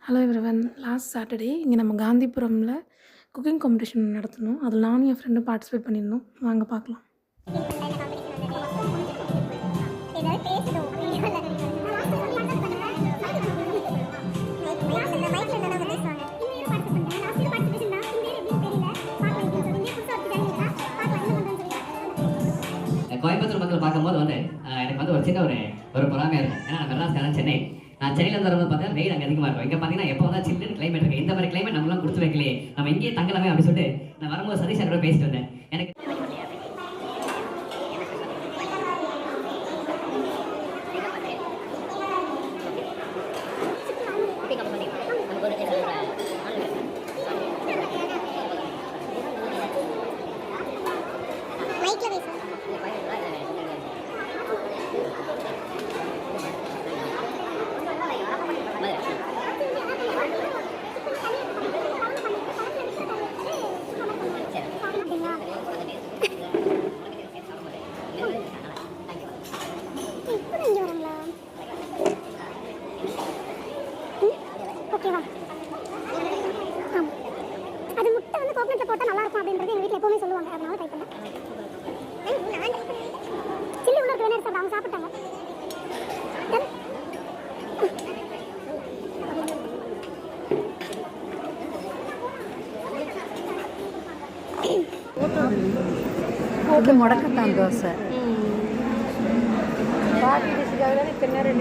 Hello everyone. Last Saturday இங்கே நம்ம காந்திபுரமில் cooking competition நடத்தணும். அதில் நானும் என் ஃப்ரெண்டும் பார்ட்டிசிபேட் பண்ணியிருந்தோம். வாங்க பார்க்கலாம். கோயம்புத்தூர் மக்கள் பார்க்கும்போது எனக்கு ஒரு சின்ன ஒரு பொறாமையாக இருக்கும். ஏன்னா நான் மெட்ராஸ்காரன், சென்னை. நான் சென்னையிலேருந்து வரும்போது பார்த்தீங்கன்னா வெயில் அங்கே அதிகமாக இருக்கும். இங்கே பார்த்தீங்கன்னா எப்போ வந்தால் சில்லுன்னு கிளைமேட் இருக்குது. இந்த மாதிரி கிளைமேட் நம்மளாம் கொடுத்து வைக்கலையே, நம்ம இங்கேயே தங்கலாமே அப்படின்னு சொல்லிட்டு நான் வரும்போது சதீஷ் கூட பேசிட்டு வந்தேன். எனக்கு ஓகேவா? அது முட்டை வந்து கோகனட்ல போட்டால் நல்லா இருக்கும் அப்படின்றது எங்கள் வீட்டில் எப்பவுமே சொல்லுவாங்க. அதனால ட்ரை பண்ணேன். சில்லி உள்ள வேணும் சார், அவங்க சாப்பிட்டாங்க. போட்டு முடக்கத்தான் தோசை பாட்டி டிஷ்ஷுக்காக தானே இத்தனை நேரம்